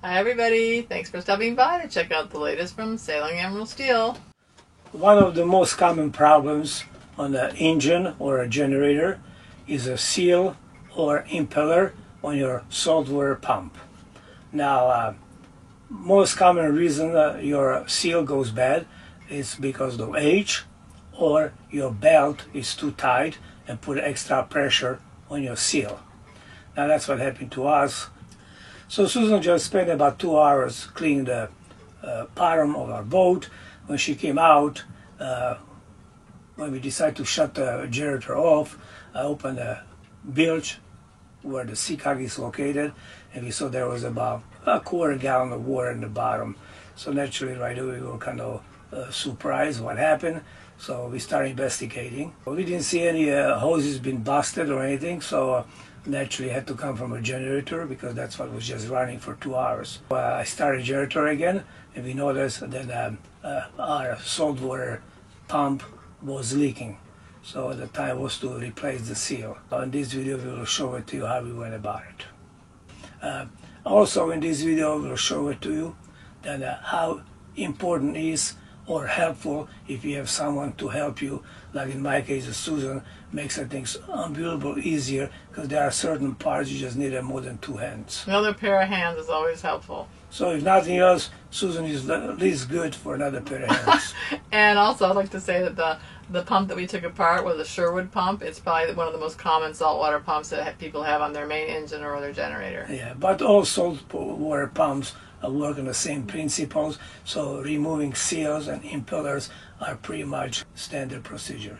Hi everybody, thanks for stopping by to check out the latest from Sailing Emerald Steel. One of the most common problems on an engine or a generator is a seal or impeller on your saltwater pump. Now, most common reason your seal goes bad is because of age or your belt is too tight and put extra pressure on your seal. Now that's what happened to us. So Susan just spent about 2 hours cleaning the bottom of our boat. When she came out, when we decided to shut the generator off, I opened the bilge where the seacock is located, and we saw there was about a quarter gallon of water in the bottom. So naturally right away we were kind of surprised what happened. So we started investigating. We didn't see any hoses being busted or anything, so naturally had to come from a generator because that's what was just running for 2 hours. I started the generator again, and we noticed that our saltwater pump was leaking. So the time was to replace the seal. In this video we will show it to you how we went about it. Also in this video we will show it to you that how important it is or helpful if you have someone to help you, like in my case Susan, makes things unbelievable easier because there are certain parts you just need more than 2 hands. Another pair of hands is always helpful. So if nothing else, Susan is at least good for another pair of hands. And also I'd like to say that the pump that we took apart was a Sherwood pump. It's probably one of the most common saltwater pumps that people have on their main engine or their generator. Yeah, but all saltwater pumps work on the same principles, so removing seals and impellers are pretty much standard procedure.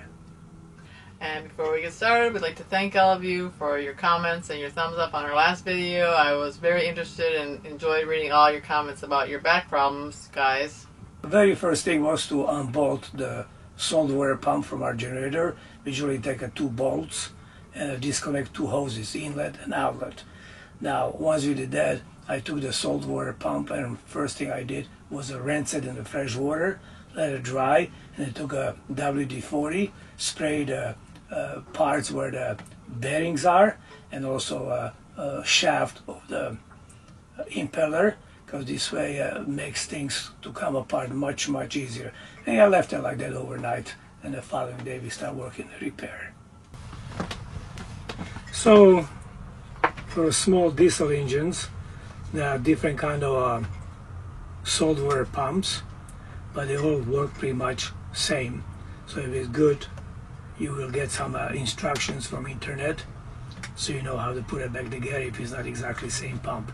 And before we get started, we'd like to thank all of you for your comments and your thumbs up on our last video. I was very interested and enjoyed reading all your comments about your back problems, guys. The very first thing was to unbolt the saltwater pump from our generator. We usually take 2 bolts and disconnect 2 hoses, inlet and outlet. Now, once we did that, I took the saltwater pump, and first thing I did was rinse it in the fresh water, let it dry, and I took a WD-40, sprayed parts where the bearings are, and also a shaft of the impeller, because this way makes things to come apart much easier. And I left it like that overnight, and the following day we start working the repair. So for small diesel engines, there are different kind of saltwater pumps, but they all work pretty much same. So if it's good, you will get some instructions from internet, so you know how to put it back together if it's not exactly the same pump.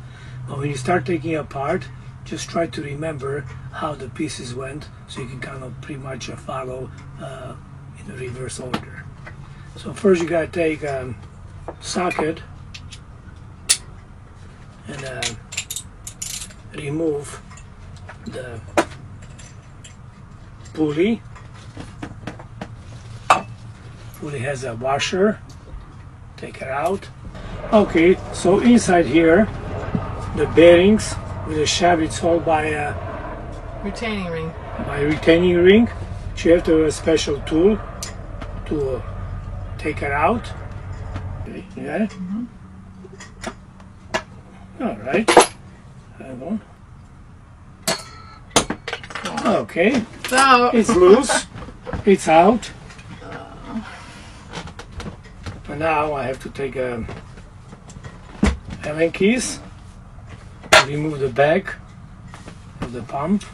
But when you start taking it apart, just try to remember how the pieces went, so you can kind of pretty much follow in the reverse order. So first you gotta take a socket and remove the pulley. Pulley has a washer. Take it out. Okay, so inside here, the bearings with the shaft is held by a retaining ring. So you have to have a special tool to take it out. Yeah. Mm-hmm. All right. Hang on. Okay. So it's loose. It's out. And now I have to take a Allen keys, remove the back of the pump.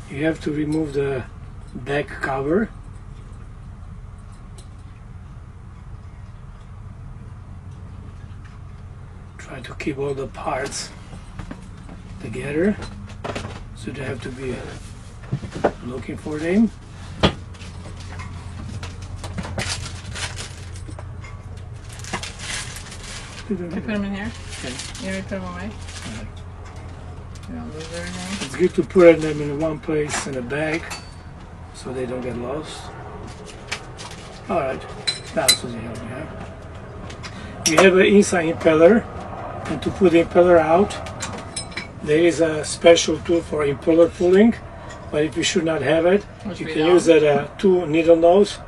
You have to remove the back cover. Try to keep all the parts together, so you have to be looking for them. You put them in here? Okay. You want me to put them away? You don't lose everything? It's good to put them in one place in a bag so they don't get lost. Alright, now Susie help me out. you have an inside impeller, and to put the impeller out, there is a special tool for impeller pulling. But if you should not have it, you can use that 2 needle nose.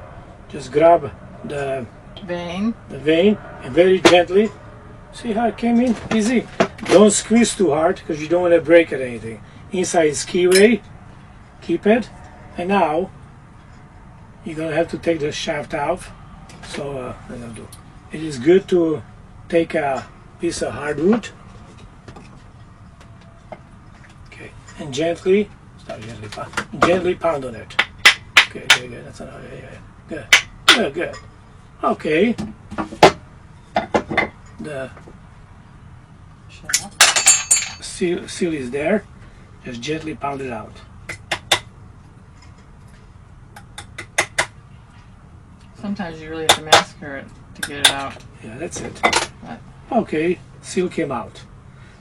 Just grab the vein, and very gently. See how it came in? Easy. Don't squeeze too hard because you don't want to break it or anything. Inside is keyway. Keep it. And now you're gonna have to take the shaft out. So it is good to take a piece of hardwood, okay, and gently pound on it. Okay, good. That's enough. Yeah. Good. Okay. The seal is there. Just gently pound it out. Sometimes you really have to massacre it to get it out. Yeah, that's it. But okay, seal came out.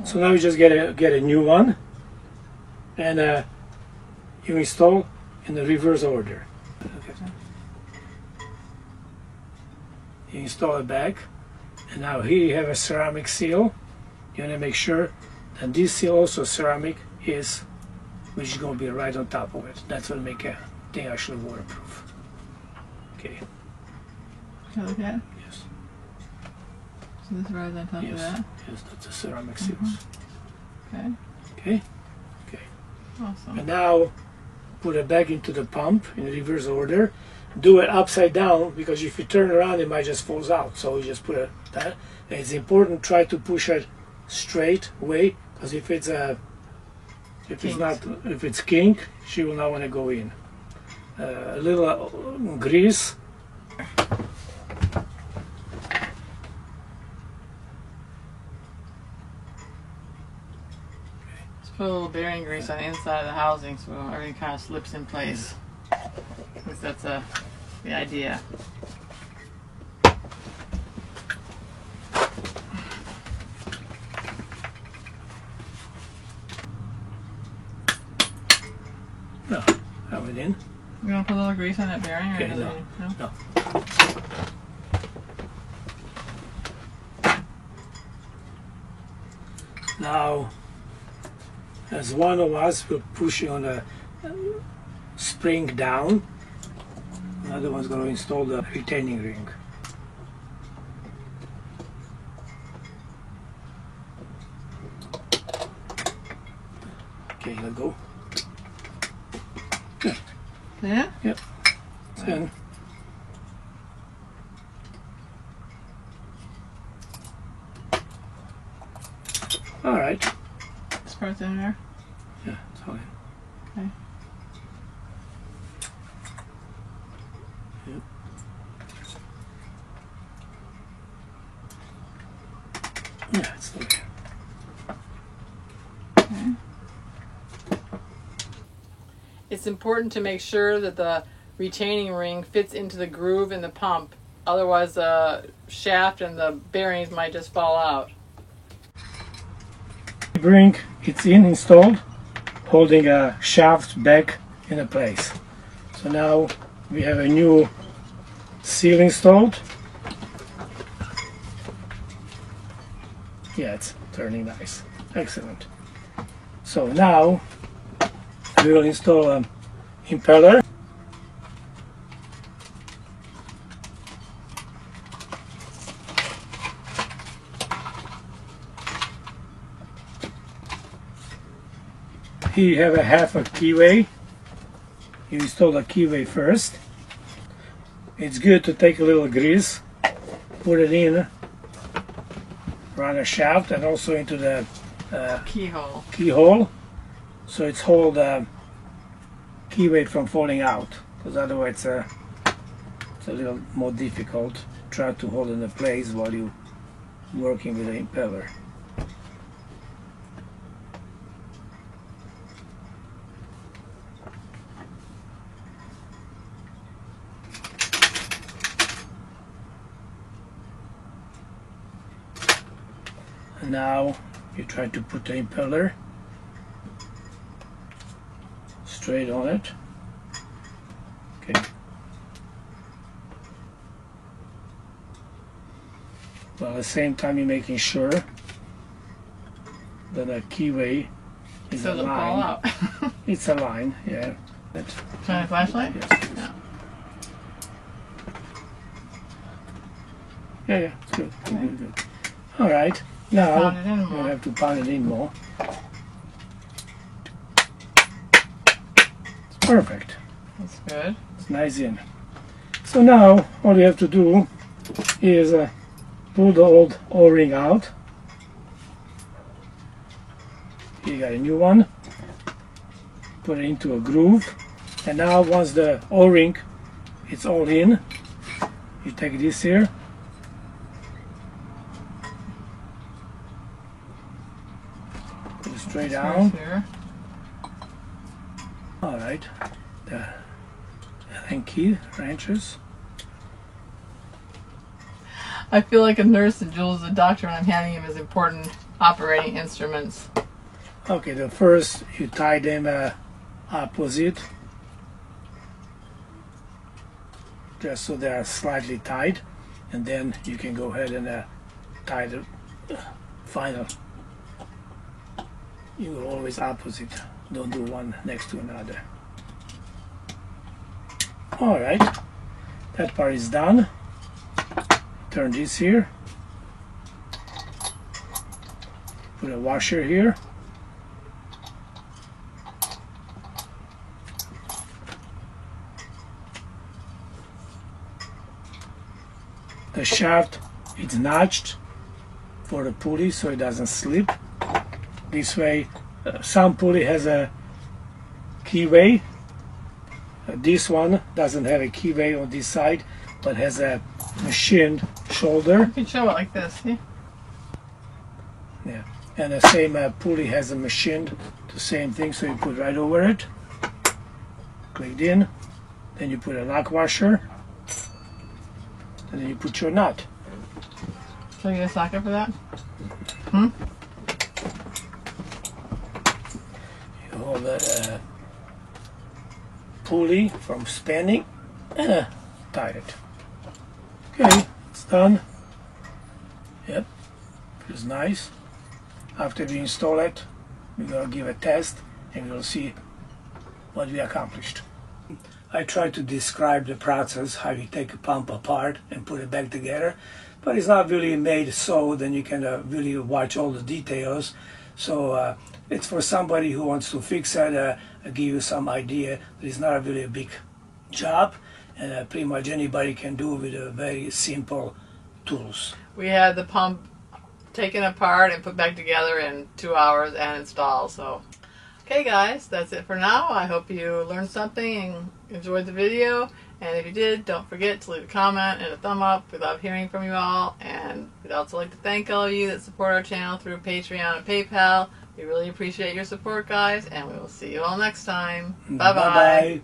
So now you just get a new one, and you install in the reverse order. Okay. You install it back, and now here you have a ceramic seal. You want to make sure that this seal also ceramic is, which is going to be right on top of it. That's what make a thing actually waterproof. Okay. Can I look at it? Yes. So this rides on top of that? Yes, that's a ceramic seal. Okay. Okay. Awesome. And now put it back into the pump in reverse order. Do it upside down because if you turn around it might just falls out. So you just put it that. And it's important try to push it straight away because if it's kink, she will not want to go in. A little grease. Put a little bearing grease on the inside of the housing so everything kind of slips in place. Because that's the idea. No, have it in. You want to put a little grease on that bearing? Or Okay, no. Now, as one of us will push on a spring down, another one's going to install the retaining ring. Okay, let go. Good. Yeah? Yep. Then all right. This part's in there? Yeah, it's all in. Okay. Yep. Yeah, it's still there. Okay. It's important to make sure that the retaining ring fits into the groove in the pump. Otherwise the shaft and the bearings might just fall out. Ring, it's installed, holding a shaft back in place. So now we have a new seal installed. Yeah, it's turning nice. Excellent. So now we will install an impeller. Here you have a half a keyway. You install the keyway first. It's good to take a little grease, put it in around the shaft and also into the keyhole, so it's hold the keyway from falling out. Because otherwise it's a little more difficult. Try to hold it in place while you're working with the impeller. Now you try to put the impeller straight on it. Okay. but at the same time you're making sure that the keyway is doesn't fall aligned. out. It's aligned, yeah. Shine a flashlight? Yes, please. No. Yeah, it's good. Good. All right, now Pound it in you more. don't have to pound it in more. It's perfect. That's good. It's nice in. So now all you have to do is pull the old O-ring out. You got a new one. Put it into a groove. And now once the O-ring it's all in, you take this here. Put it straight down. Here. All right. The Allen key wrenches. I feel like a nurse and Jules a doctor when I'm handing him his important operating instruments. Okay, the first you tie them opposite, just so they are slightly tied, and then you can go ahead and tie the final. You will always opposite. Don't do one next to another. All right, that part is done. Turn this here. Put a washer here. The shaft is notched for the pulley so it doesn't slip. This way, some pulley has a keyway. This one doesn't have a keyway on this side, but has a machined shoulder. You can show it like this, see? Yeah, and the same pulley has a machined, the same thing. So you put right over it, clicked in, then you put a lock washer, and then you put your nut. Should I get a socket for that? Hmm? You hold the pulley from spanning and tie it. Okay, it's done. Yep, feels nice. After we install it, we're gonna give a test and we'll see what we accomplished. I tried to describe the process, how you take a pump apart and put it back together, but it's not really made so then you can really watch all the details. So it's for somebody who wants to fix it, give you some idea that it's not really a big job, and pretty much anybody can do with very simple tools. We had the pump taken apart and put back together in 2 hours and installed. So, okay guys, that's it for now. I hope you learned something and enjoyed the video. And if you did, don't forget to leave a comment and a thumb up. We love hearing from you all. And we'd also like to thank all of you that support our channel through Patreon and PayPal. We really appreciate your support, guys, and we will see you all next time. Bye-bye. Bye-bye.